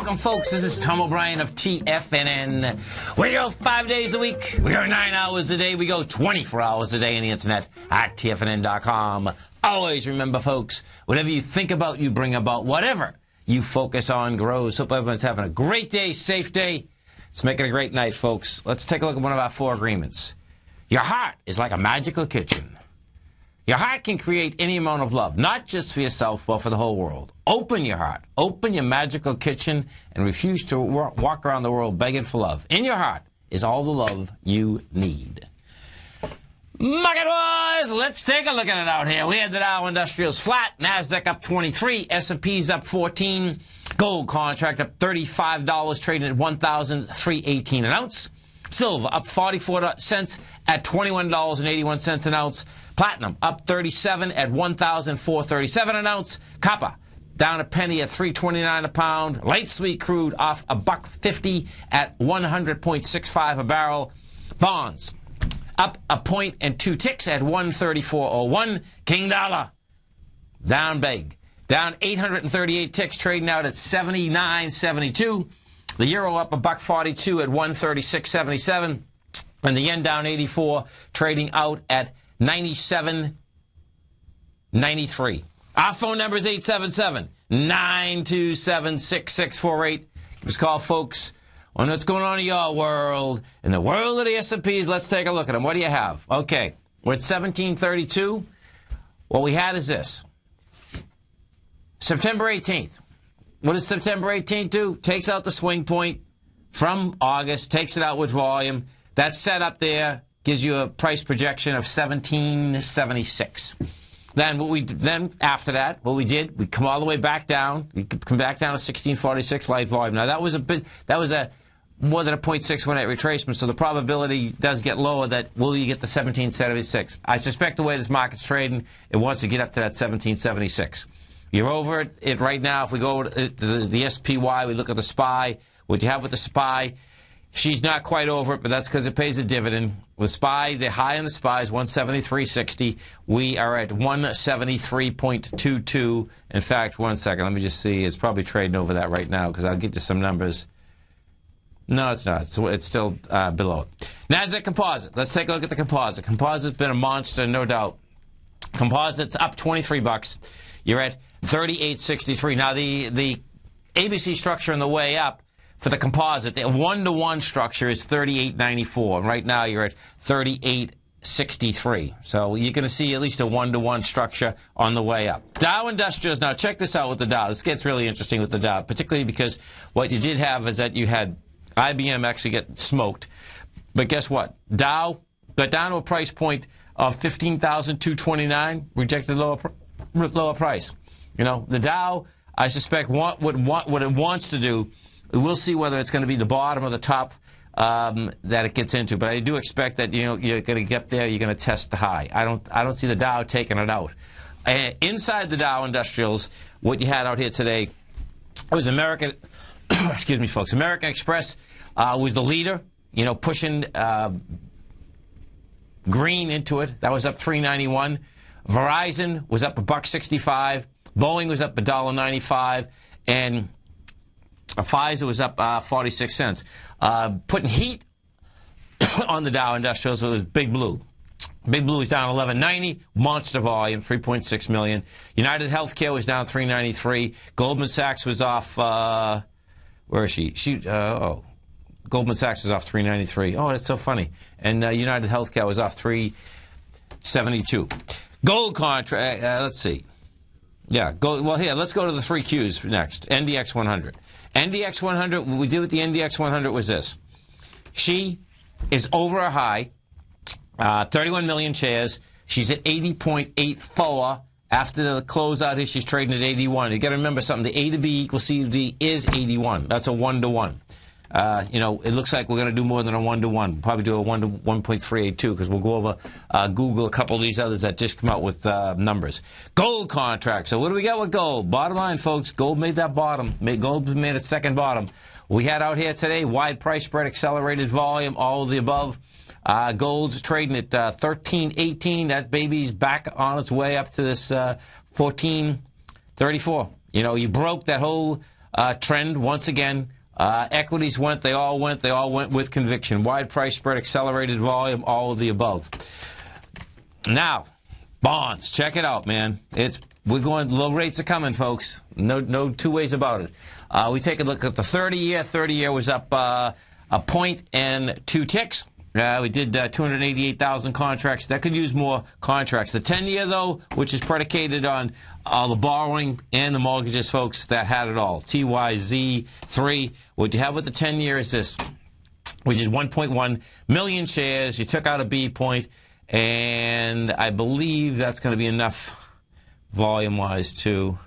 Welcome, folks. This is Tom O'Brien of TFNN. We go 5 days a week. We go 9 hours a day. We go 24 hours a day on the internet at TFNN.com. Always remember, folks, whatever you think about, you bring about. Whatever you focus on grows. Hope everyone's having a great day, safe day. Let's make it a great night, folks. Let's take a look at one of our 4 agreements. Your heart is like a magical kitchen. Your heart can create any amount of love, not just for yourself, but for the whole world. Open your heart. Open your magical kitchen and refuse to walk around the world begging for love. In your heart is all the love you need. Market-wise, let's take a look at it out here. We had the Dow Industrials flat, NASDAQ up 23, S&P's up 14, gold contract up $35, trading at $1,318 an ounce. Silver up 44 cents at $21.81 an ounce. Platinum up 37 at $1,437 an ounce. Copper down a penny at $3.29 a pound. Light sweet crude off $1.50 at 100.65 a barrel. Bonds up a point and 2 ticks at 134.01. King dollar down big, down 838 ticks, trading out at 79.72. The euro up $1.42 at 136.77, and the yen down 84, trading out at 97.93. Our phone number is 877-927-6648. Give us a call, folks, on what's going on in your world. In the world of the S&Ps, let's take a look at them. What do you have? Okay, we're at 1732. What we had is this. September 18th. What does September 18th do? Takes out the swing point from August, takes it out with volume. That's set up there, gives you a price projection of 1776. Then after that, what we did, we come all the way back down. We come back down to 1646 light volume. Now that was more than a 0.618 retracement, so the probability does get lower that will you get the 1776. I suspect the way this market's trading, it wants to get up to that 1776. You're over it right now. If we go to the SPY, we look at the SPY. What you have with the SPY, she's not quite over it, but that's because it pays a dividend. The SPY, the high on the SPY is 173.60. We are at 173.22. In fact, one second, let me just see. It's probably trading over that right now because I'll get you some numbers. No, it's not. It's still below it. NASDAQ Composite. Let's take a look at the Composite. Composite's been a monster, no doubt. Composite's up 23 bucks. You're at 38.63. Now, the ABC structure on the way up for the Composite, the 1-to-1 structure is 38.94. Right now, you're at 38.63. So you're going to see at least a 1-to-1 structure on the way up. Dow Industrials. Now, check this out with the Dow. This gets really interesting with the Dow, particularly because what you did have is that you had IBM actually get smoked. But guess what? Dow got down to a price point of 15,229, rejected lower price. You know, the Dow, I suspect, what it wants to do, we'll see whether it's going to be the bottom or the top that it gets into. But I do expect that, you know, you're going to get there, you're going to test the high. I don't see the Dow taking it out. Inside the Dow Industrials, what you had out here today was American, excuse me, folks, American Express was the leader, you know, pushing green into it. That was up $3.91. Verizon was up $1.65. Boeing was up $1.95. And Pfizer was up 46 cents. Putting heat on the Dow Industrials, it was Big Blue. Big Blue was down $11.90. Monster volume, 3.6 million. United Healthcare was down $3.93. Goldman Sachs was off, where is she? Goldman Sachs was off $3.93. Oh, that's so funny. And United Healthcare was off $3.72. Gold contract, let's see. Yeah, gold. Well, here, let's go to the 3 Qs next. NDX 100. NDX 100, what we did with the NDX 100 was this. She is over a high, 31 million shares. She's at 80.84. After the closeout here, she's trading at 81. You got to remember something. The A to B equals C to D is 81. That's a 1-to-1. You know, it looks like we're going to do more than a 1-to-1. We'll probably do a 1 to 1.382 because we'll go over Google a couple of these others that just come out with numbers. Gold contract. So what do we got with gold? Bottom line, folks, gold made that bottom. Gold made its second bottom. We had out here today wide price spread, accelerated volume, all of the above. Gold's trading at 13.18. That baby's back on its way up to this 14.34. You know, you broke that whole trend once again. Equities went, they all went with conviction. Wide price spread, accelerated volume, all of the above. Now, bonds, check it out, man. We're going, low rates are coming, folks. No two ways about it. We take a look at the 30-year. 30-year was up a point and 2 ticks. We did 288,000 contracts. That could use more contracts. The 10-year, though, which is predicated on the borrowing and the mortgages, folks, that had it all. TYZ3. What you have with the 10-year is this, which is 1.1 million shares. You took out a B point, and I believe that's going to be enough volume-wise to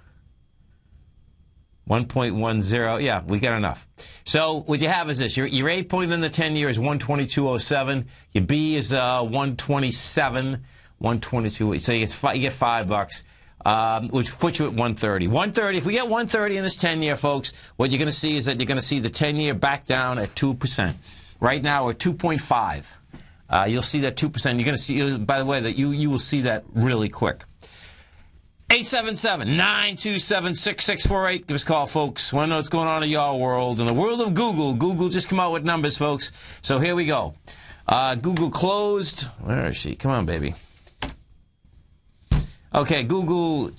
1.10. Yeah, we got enough. So what you have is this. Your A point in the 10-year is 122.07. Your B is 127, 122. So you get $5, which puts you at 130. 130. If we get 130 in this 10-year, folks, what you're going to see is that you're going to see the 10-year back down at 2%. Right now we're 2.5. You'll see that 2%. You're going to see. By the way, that you will see that really quick. 877-927-6648. Give us a call, folks. Want to know what's going on in your world. In the world of Google, Google just come out with numbers, folks. So here we go. Google closed. Where is she? Come on, baby. Okay, Google.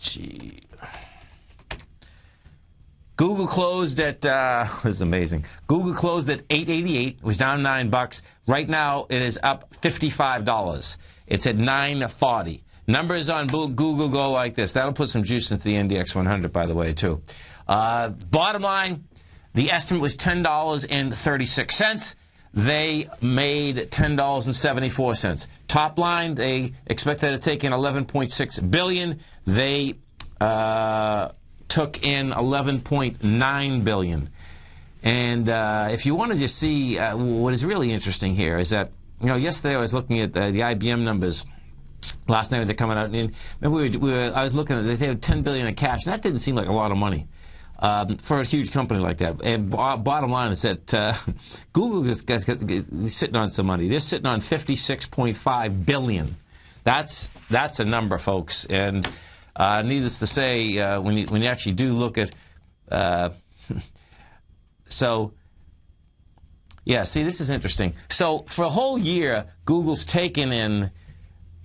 Google closed at, this is amazing. Google closed at $8.88. It was down $9. Right now, it is up $55. It's at $9.40. Numbers on Google go like this. That'll put some juice into the NDX 100, by the way, too. Bottom line, the estimate was $10.36. They made $10.74. Top line, they expected to take in $11.6 billion. They took in $11.9 billion. And if you want to just see what is really interesting here is that, yesterday I was looking at the IBM numbers. Last night they're coming out, and I was looking at they had $10 billion in cash, and that didn't seem like a lot of money for a huge company like that. And bottom line is that Google is sitting on some money. They're sitting on $56.5 billion. That's a number, folks. And needless to say, when you actually do look at, so. Yeah, see, this is interesting. So for a whole year, Google's taken in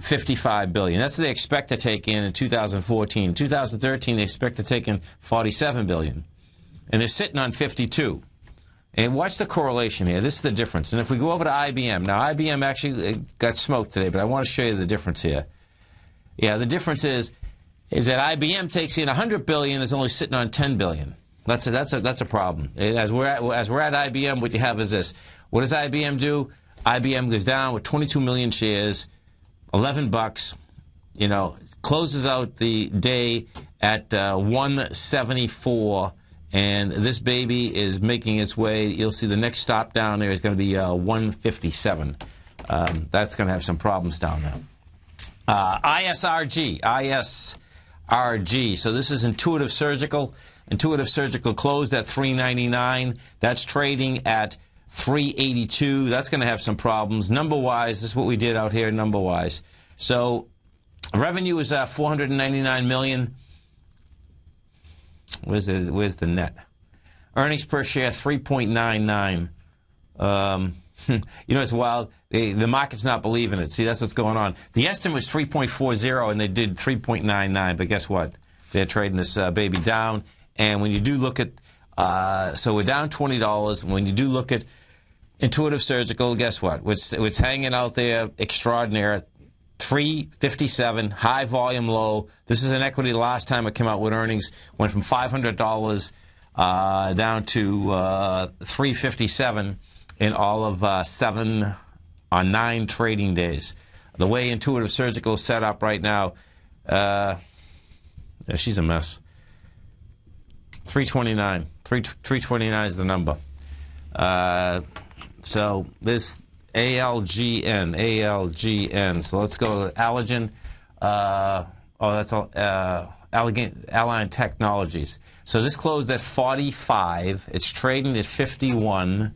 $55 billion. That's what they expect to take in 2014. In 2013, they expect to take in $47 billion. And they're sitting on 52. And watch the correlation here. This is the difference. And if we go over to IBM, now IBM actually got smoked today, but I want to show you the difference here. Yeah, the difference is that IBM takes in $100 billion, is only sitting on $10 billion. That's a problem. As we're at IBM, what you have is this. What does IBM do? IBM goes down with 22 million shares. $11, closes out the day at 174, and this baby is making its way. You'll see the next stop down there is going to be 157. That's going to have some problems down there. ISRG. So this is Intuitive Surgical. Intuitive Surgical closed at $3.99. That's trading at $3.82. That's going to have some problems. Number-wise, this is what we did out here number-wise. So revenue is $499 million. Where's the net? Earnings per share, 3.99. It's wild. The market's not believing it. See, that's what's going on. The estimate was 3.40, and they did 3.99. But guess what? They're trading this baby down. And when you do look at, so we're down $20. When you do look at Intuitive Surgical, guess what? It's hanging out there extraordinary. 357, high volume low. This is an equity. Last time it came out with earnings, went from $500 down to $357 in all of 7 or 9 trading days. The way Intuitive Surgical is set up right now, she's a mess. 329. 329 is the number. So this ALGN. So let's go to Allergen. That's Allied Technologies. So this closed at 45. It's trading at 51.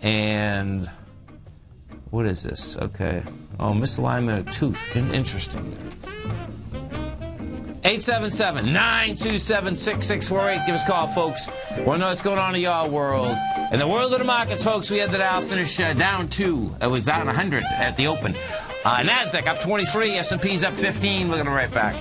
And what is this? Okay. Oh, misalignment of tooth. Interesting. 877-927-6648. Give us a call, folks. Want to know what's going on in your world. In the world of the markets, folks, we had the Dow finish down 2. It was down 100 at the open. NASDAQ up 23. S&P's up 15. We're going to be right back.